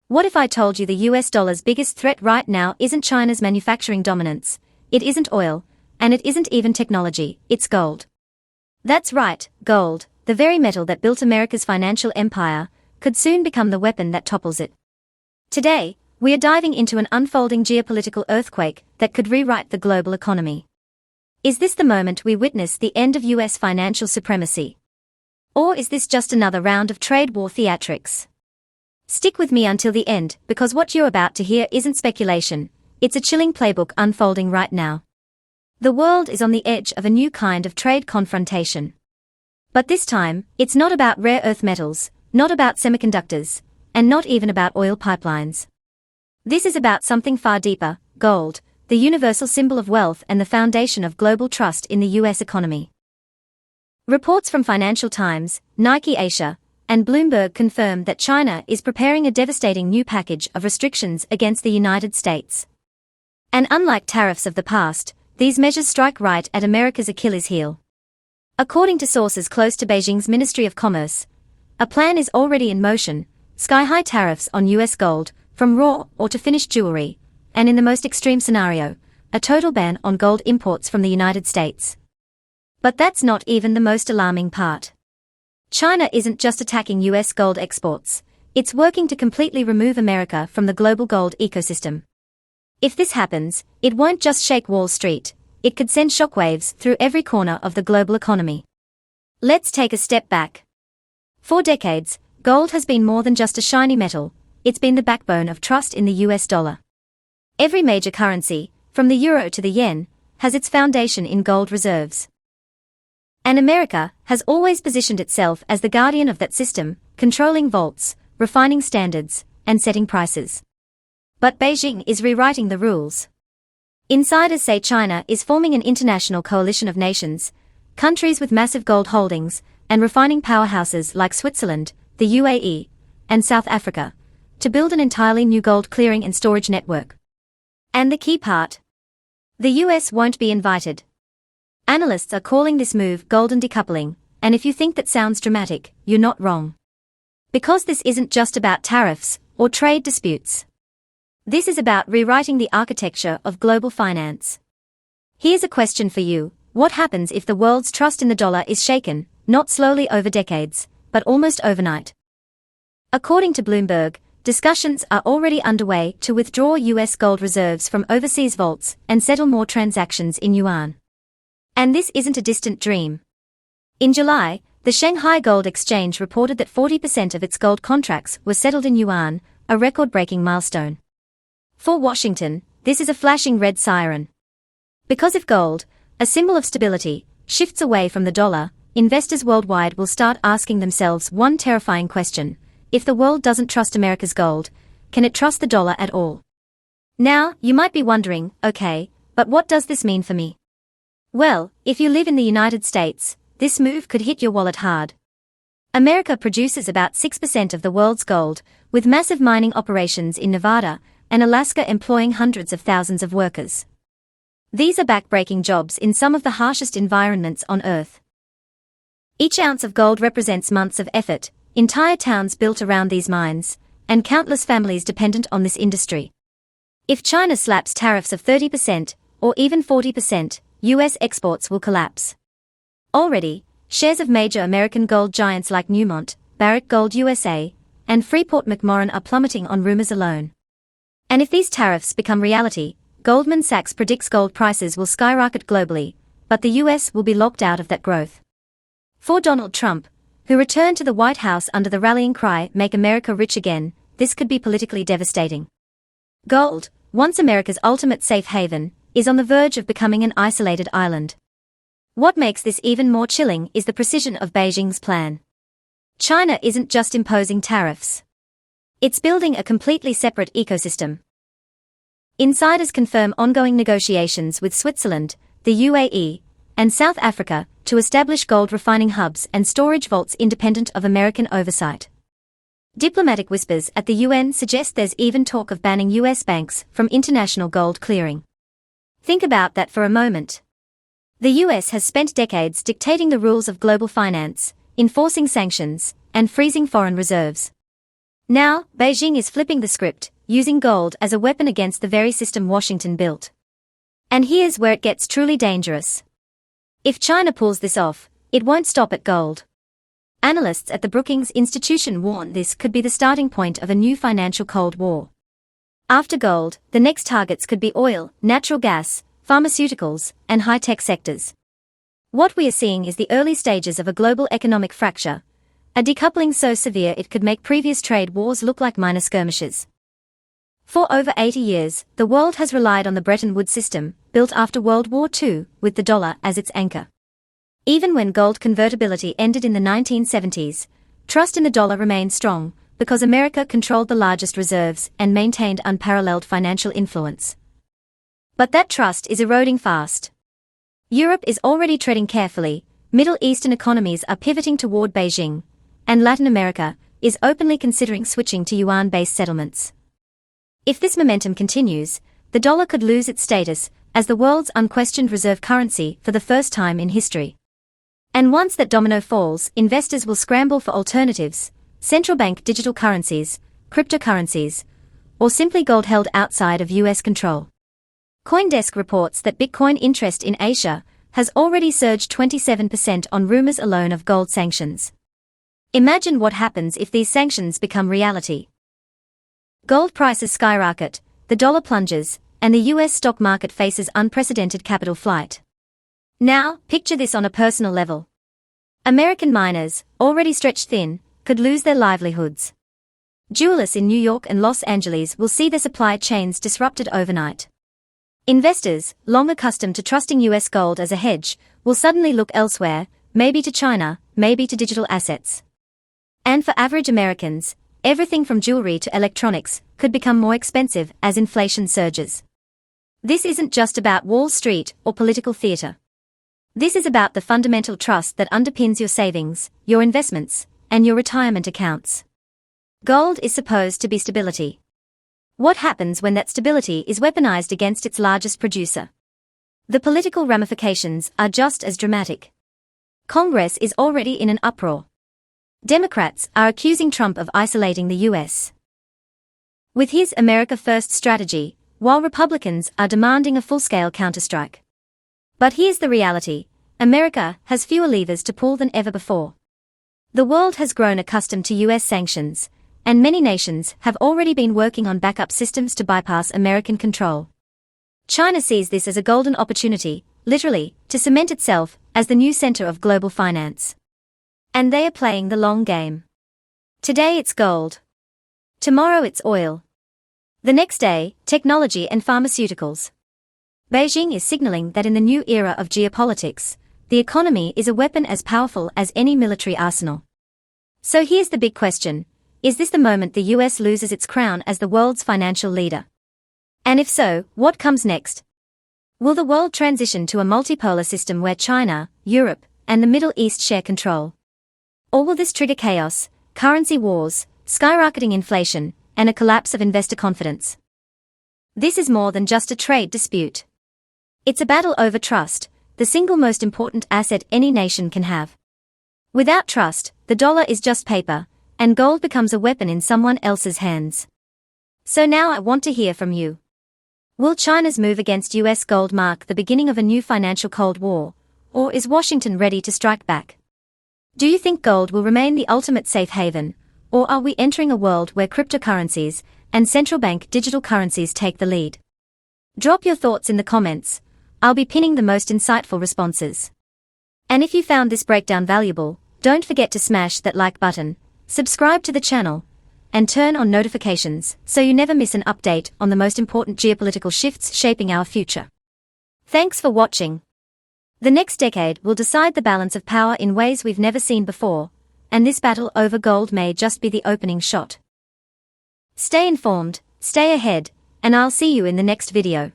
What if I told you the US dollar's biggest threat right now isn't China's manufacturing dominance, it isn't oil, and it isn't even technology, it's gold. That's right, gold, the very metal that built America's financial empire, could soon become the weapon that topples it. Today, we are diving into an unfolding geopolitical earthquake that could rewrite the global economy. Is this the moment we witness the end of US financial supremacy? Or is this just another round of trade war theatrics? Stick with me until the end, because what you're about to hear isn't speculation, it's a chilling playbook unfolding right now. The world is on the edge of a new kind of trade confrontation. But this time, it's not about rare earth metals, not about semiconductors, and not even about oil pipelines. This is about something far deeper: gold, the universal symbol of wealth and the foundation of global trust in the US economy. Reports from Financial Times, Nike Asia, and Bloomberg confirm that China is preparing a devastating new package of restrictions against the United States. And unlike tariffs of the past, these measures strike right at America's Achilles heel. According to sources close to Beijing's Ministry of Commerce, a plan is already in motion: sky-high tariffs on US gold, from raw ore to finished jewelry, and in the most extreme scenario, a total ban on gold imports from the United States. But that's not even the most alarming part. China isn't just attacking US gold exports, it's working to completely remove America from the global gold ecosystem. If this happens, it won't just shake Wall Street, it could send shockwaves through every corner of the global economy. Let's take a step back. For decades, gold has been more than just a shiny metal, it's been the backbone of trust in the US dollar. Every major currency, from the euro to the yen, has its foundation in gold reserves. And America has always positioned itself as the guardian of that system, controlling vaults, refining standards, and setting prices. But Beijing is rewriting the rules. Insiders say China is forming an international coalition of nations, countries with massive gold holdings, and refining powerhouses like Switzerland, the UAE, and South Africa, to build an entirely new gold clearing and storage network. And the key part? The US won't be invited. Analysts are calling this move golden decoupling, and if you think that sounds dramatic, you're not wrong. Because this isn't just about tariffs or trade disputes. This is about rewriting the architecture of global finance. Here's a question for you: what happens if the world's trust in the dollar is shaken, not slowly over decades, but almost overnight? According to Bloomberg, discussions are already underway to withdraw US gold reserves from overseas vaults and settle more transactions in yuan. And this isn't a distant dream. In July, the Shanghai Gold Exchange reported that 40% of its gold contracts were settled in yuan, a record-breaking milestone. For Washington, this is a flashing red siren. Because if gold, a symbol of stability, shifts away from the dollar, investors worldwide will start asking themselves one terrifying question: if the world doesn't trust America's gold, can it trust the dollar at all? Now, you might be wondering, okay, but what does this mean for me? Well, if you live in the United States, this move could hit your wallet hard. America produces about 6% of the world's gold, with massive mining operations in Nevada and Alaska employing hundreds of thousands of workers. These are backbreaking jobs in some of the harshest environments on Earth. Each ounce of gold represents months of effort, entire towns built around these mines, and countless families dependent on this industry. If China slaps tariffs of 30%, or even 40%, US exports will collapse. Already, shares of major American gold giants like Newmont, Barrick Gold USA, and Freeport-McMoRan are plummeting on rumors alone. And if these tariffs become reality, Goldman Sachs predicts gold prices will skyrocket globally, but the US will be locked out of that growth. For Donald Trump, who returned to the White House under the rallying cry "Make America Rich Again," this could be politically devastating. Gold, once America's ultimate safe haven, is on the verge of becoming an isolated island. What makes this even more chilling is the precision of Beijing's plan. China isn't just imposing tariffs. It's building a completely separate ecosystem. Insiders confirm ongoing negotiations with Switzerland, the UAE, and South Africa to establish gold refining hubs and storage vaults independent of American oversight. Diplomatic whispers at the UN suggest there's even talk of banning US banks from international gold clearing. Think about that for a moment. The US has spent decades dictating the rules of global finance, enforcing sanctions, and freezing foreign reserves. Now, Beijing is flipping the script, using gold as a weapon against the very system Washington built. And here's where it gets truly dangerous. If China pulls this off, it won't stop at gold. Analysts at the Brookings Institution warn this could be the starting point of a new financial Cold War. After gold, the next targets could be oil, natural gas, pharmaceuticals, and high-tech sectors. What we are seeing is the early stages of a global economic fracture, a decoupling so severe it could make previous trade wars look like minor skirmishes. For over 80 years, the world has relied on the Bretton Woods system, built after World War II, with the dollar as its anchor. Even when gold convertibility ended in the 1970s, trust in the dollar remained strong, because America controlled the largest reserves and maintained unparalleled financial influence. But that trust is eroding fast. Europe is already treading carefully, Middle Eastern economies are pivoting toward Beijing, and Latin America is openly considering switching to yuan-based settlements. If this momentum continues, the dollar could lose its status as the world's unquestioned reserve currency for the first time in history. And once that domino falls, investors will scramble for alternatives, central bank digital currencies, cryptocurrencies, or simply gold held outside of US control. CoinDesk reports that Bitcoin interest in Asia has already surged 27% on rumors alone of gold sanctions. Imagine what happens if these sanctions become reality. Gold prices skyrocket, the dollar plunges, and the US stock market faces unprecedented capital flight. Now, picture this on a personal level. American miners, already stretched thin, could lose their livelihoods. Jewelers in New York and Los Angeles will see their supply chains disrupted overnight. Investors, long accustomed to trusting US gold as a hedge, will suddenly look elsewhere, maybe to China, maybe to digital assets. And for average Americans, everything from jewelry to electronics could become more expensive as inflation surges. This isn't just about Wall Street or political theater. This is about the fundamental trust that underpins your savings, your investments, and your retirement accounts. Gold is supposed to be stability. What happens when that stability is weaponized against its largest producer? The political ramifications are just as dramatic. Congress is already in an uproar. Democrats are accusing Trump of isolating the US with his America First strategy, while Republicans are demanding a full-scale counterstrike. But here's the reality: America has fewer levers to pull than ever before. The world has grown accustomed to US sanctions, and many nations have already been working on backup systems to bypass American control. China sees this as a golden opportunity, literally, to cement itself as the new center of global finance. And they are playing the long game. Today it's gold. Tomorrow it's oil. The next day, technology and pharmaceuticals. Beijing is signaling that in the new era of geopolitics, the economy is a weapon as powerful as any military arsenal. So here's the big question: is this the moment the US loses its crown as the world's financial leader? And if so, what comes next? Will the world transition to a multipolar system where China, Europe, and the Middle East share control? Or will this trigger chaos, currency wars, skyrocketing inflation, and a collapse of investor confidence? This is more than just a trade dispute. It's a battle over trust, the single most important asset any nation can have. Without trust, the dollar is just paper, and gold becomes a weapon in someone else's hands. So now I want to hear from you. Will China's move against US gold mark the beginning of a new financial Cold War, or is Washington ready to strike back? Do you think gold will remain the ultimate safe haven, or are we entering a world where cryptocurrencies and central bank digital currencies take the lead? Drop your thoughts in the comments. I'll be pinning the most insightful responses. And if you found this breakdown valuable, don't forget to smash that like button, subscribe to the channel, and turn on notifications so you never miss an update on the most important geopolitical shifts shaping our future. Thanks for watching. The next decade will decide the balance of power in ways we've never seen before, and this battle over gold may just be the opening shot. Stay informed, stay ahead, and I'll see you in the next video.